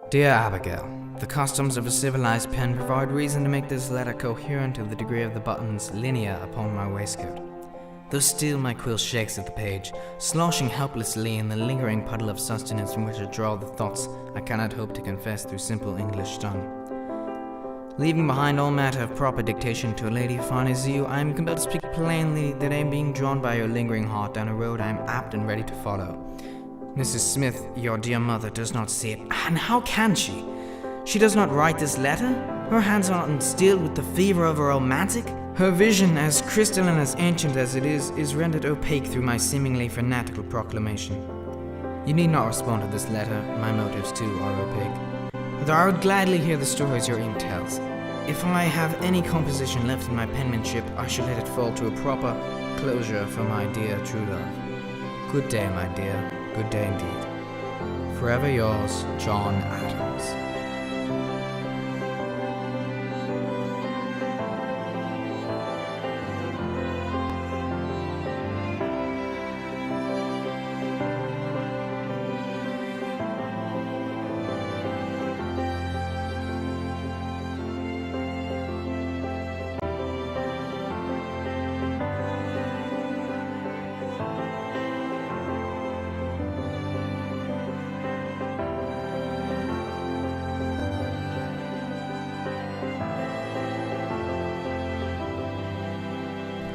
Dear Abigail, the customs of a civilized pen provide reason to make this letter coherent to the degree of the buttons linear upon my waistcoat. Though still my quill shakes at the page, sloshing helplessly in the lingering puddle of sustenance from which I draw the thoughts I cannot hope to confess through simple English tongue. Leaving behind all matter of proper dictation to a lady fine as you, I am compelled to speak plainly that I am being drawn by your lingering heart down a road I am apt and ready to follow. Mrs. Smith, your dear mother, does not see it, and how can she? She does not write this letter? Her hands are not instilled with the fever of a romantic? Her vision, as crystalline and as ancient as it is rendered opaque through my seemingly fanatical proclamation. You need not respond to this letter, my motives too are opaque. Though I would gladly hear the stories your ink tells. If I have any composition left in my penmanship, I shall let it fall to a proper closure for my dear true love. Good day, my dear, good day indeed. Forever yours, John Adams.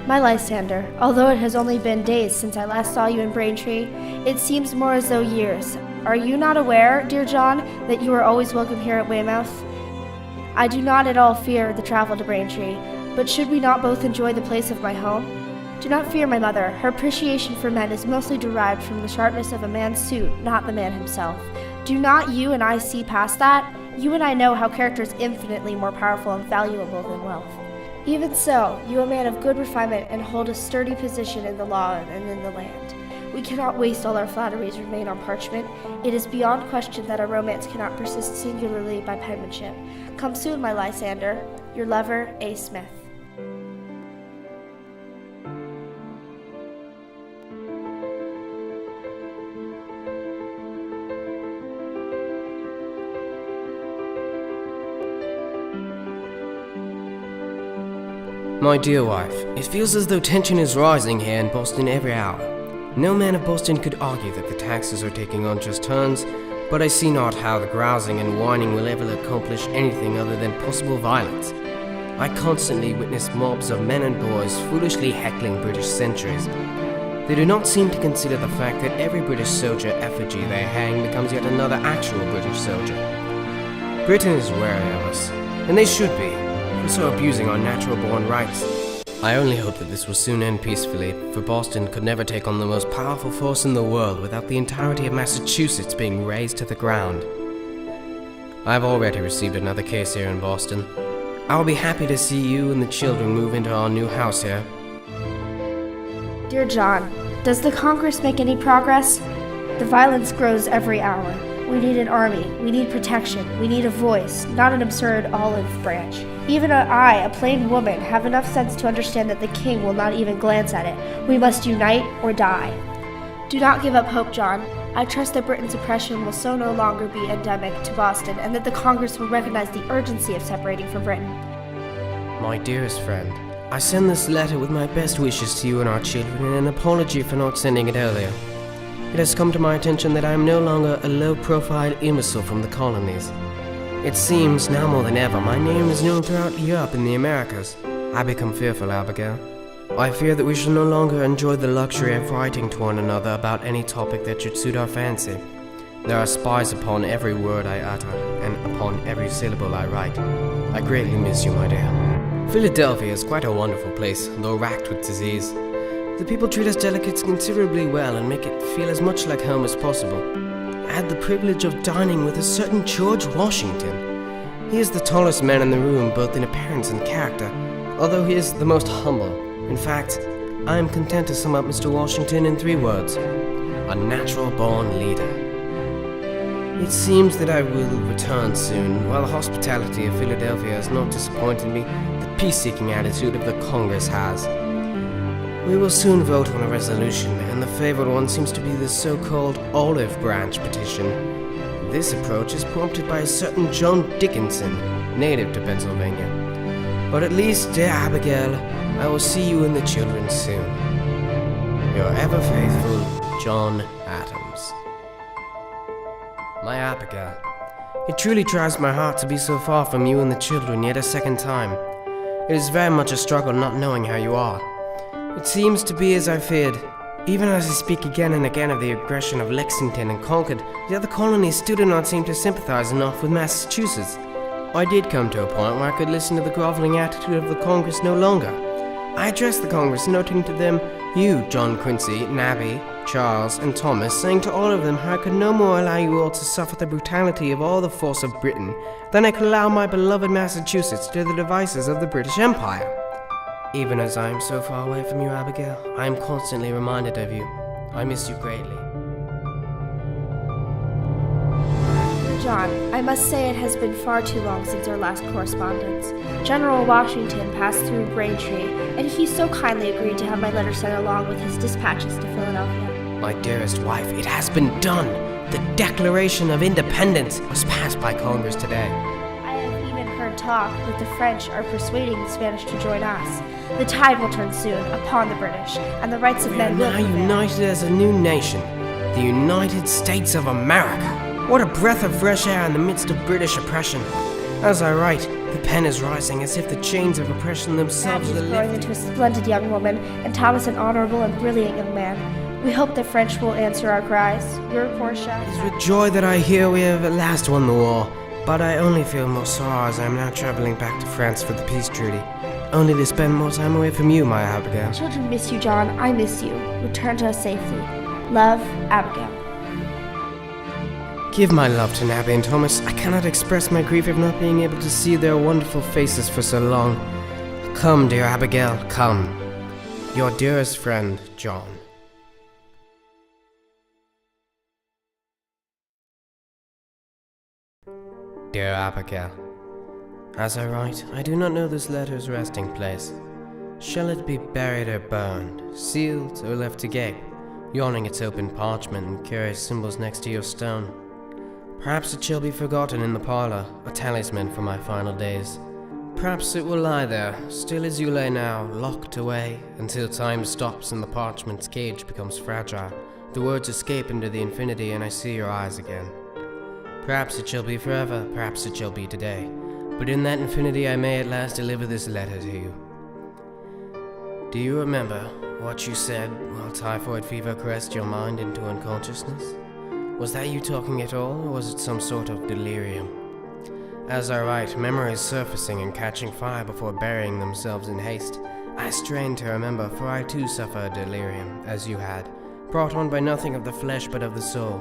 My Lysander, although it has only been days since I last saw you in Braintree, it seems more as though years. Are you not aware, dear John, that you are always welcome here at Weymouth? I do not at all fear the travel to Braintree, but should we not both enjoy the place of my home? Do not fear my mother. Her appreciation for men is mostly derived from the sharpness of a man's suit, not the man himself. Do not you and I see past that? You and I know how character is infinitely more powerful and valuable than wealth. Even so, you are a man of good refinement and hold a sturdy position in the law and in the land. We cannot waste all our flatteries remain on parchment. It is beyond question that our romance cannot persist singularly by penmanship. Come soon, my Lysander. Your lover, A. Smith. My dear wife, it feels as though tension is rising here in Boston every hour. No man of Boston could argue that the taxes are taking unjust turns, but I see not how the grousing and whining will ever accomplish anything other than possible violence. I constantly witness mobs of men and boys foolishly heckling British sentries. They do not seem to consider the fact that every British soldier effigy they hang becomes yet another actual British soldier. Britain is wary of us, and they should be, for so abusing our natural-born rights. I only hope that this will soon end peacefully, for Boston could never take on the most powerful force in the world without the entirety of Massachusetts being razed to the ground. I have already received another case here in Boston. I will be happy to see you and the children move into our new house here. Dear John, does the Congress make any progress? The violence grows every hour. We need an army, we need protection, we need a voice, not an absurd olive branch. Even I, a plain woman, have enough sense to understand that the king will not even glance at it. We must unite or die. Do not give up hope, John. I trust that Britain's oppression will so no longer be endemic to Boston, and that the Congress will recognize the urgency of separating from Britain. My dearest friend, I send this letter with my best wishes to you and our children and an apology for not sending it earlier. It has come to my attention that I am no longer a low-profile imbecile from the colonies. It seems, now more than ever, my name is known throughout Europe and the Americas. I become fearful, Abigail. I fear that we shall no longer enjoy the luxury of writing to one another about any topic that should suit our fancy. There are spies upon every word I utter, and upon every syllable I write. I greatly miss you, my dear. Philadelphia is quite a wonderful place, though racked with disease. The people treat us delegates considerably well and make it feel as much like home as possible. I had the privilege of dining with a certain George Washington. He is the tallest man in the room, both in appearance and character, although he is the most humble. In fact, I am content to sum up Mr. Washington in 3 words: a natural-born leader. It seems that I will return soon. While the hospitality of Philadelphia has not disappointed me, the peace-seeking attitude of the Congress has. We will soon vote on a resolution, and the favored one seems to be the so-called olive branch petition. This approach is prompted by a certain John Dickinson, native to Pennsylvania. But at least, dear Abigail, I will see you and the children soon. Your ever faithful, John Adams. My Abigail, it truly tries my heart to be so far from you and the children yet a second time. It is very much a struggle not knowing how you are. It seems to be as I feared. Even as I speak again and again of the aggression of Lexington and Concord, the other colonies still do not seem to sympathize enough with Massachusetts. I did come to a point where I could listen to the groveling attitude of the Congress no longer. I addressed the Congress, noting to them, you, John Quincy, Nabby, Charles, and Thomas, saying to all of them how I could no more allow you all to suffer the brutality of all the force of Britain than I could allow my beloved Massachusetts to the devices of the British Empire. Even as I am so far away from you, Abigail, I am constantly reminded of you. I miss you greatly. John, I must say it has been far too long since our last correspondence. General Washington passed through Braintree, and he so kindly agreed to have my letter sent along with his dispatches to Philadelphia. My dearest wife, it has been done. The Declaration of Independence was passed by Congress today. I have even heard talk that the French are persuading the Spanish to join us. The tide will turn soon upon the British, and the rights of men will We are now united as a new nation, the United States of America. What a breath of fresh air in the midst of British oppression. As I write, the pen is rising as if the chains of oppression themselves are Nabby is growing lifted. into a splendid young woman, and Thomas an honorable and brilliant young man. We hope the French will answer our cries. Your Portia. It is with joy that I hear we have at last won the war, but I only feel more sorrow as I am now traveling back to France for the peace treaty, only to spend more time away from you, my Abigail. Children miss you, John. I miss you. Return to us safely. Love, Abigail. Give my love to Nabby and Thomas. I cannot express my grief of not being able to see their wonderful faces for so long. Come, dear Abigail, come. Your dearest friend, John. Dear Abigail, as I write, I do not know this letter's resting place. Shall it be buried or burned, sealed or left to gape, yawning its open parchment and curious symbols next to your stone? Perhaps it shall be forgotten in the parlor, a talisman for my final days. Perhaps it will lie there, still as you lay now, locked away, until time stops and the parchment's cage becomes fragile. The words escape into the infinity and I see your eyes again. Perhaps it shall be forever, perhaps it shall be today, but in that infinity I may at last deliver this letter to you. Do you remember what you said while typhoid fever caressed your mind into unconsciousness? Was that you talking at all, or was it some sort of delirium? As I write, memories surfacing and catching fire before burying themselves in haste. I strain to remember, for I too suffer a delirium, as you had, brought on by nothing of the flesh but of the soul.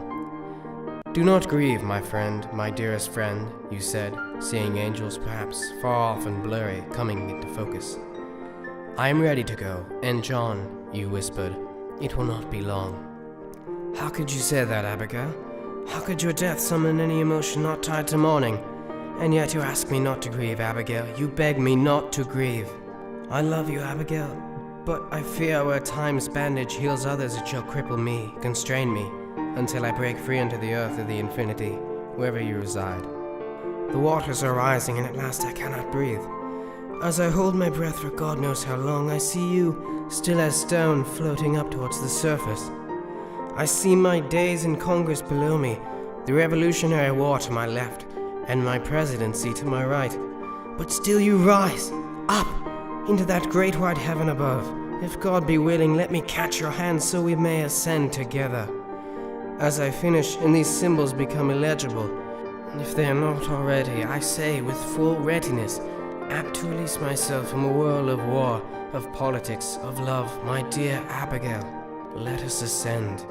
Do not grieve, my friend, my dearest friend, you said, seeing angels perhaps, far off and blurry, coming into focus. I am ready to go, and John, you whispered, it will not be long. How could you say that, Abigail? How could your death summon any emotion not tied to mourning? And yet you ask me not to grieve, Abigail. You beg me not to grieve. I love you, Abigail, but I fear where time's bandage heals others it shall cripple me, constrain me, until I break free into the earth of the infinity, wherever you reside. The waters are rising, and at last I cannot breathe. As I hold my breath for God knows how long, I see you, still as stone, floating up towards the surface. I see my days in Congress below me, the Revolutionary War to my left, and my presidency to my right. But still you rise, up, into that great wide heaven above. If God be willing, let me catch your hand so we may ascend together. As I finish, and these symbols become illegible, and if they are not already, I say with full readiness, apt to release myself from a whirl of war, of politics, of love, my dear Abigail, let us ascend.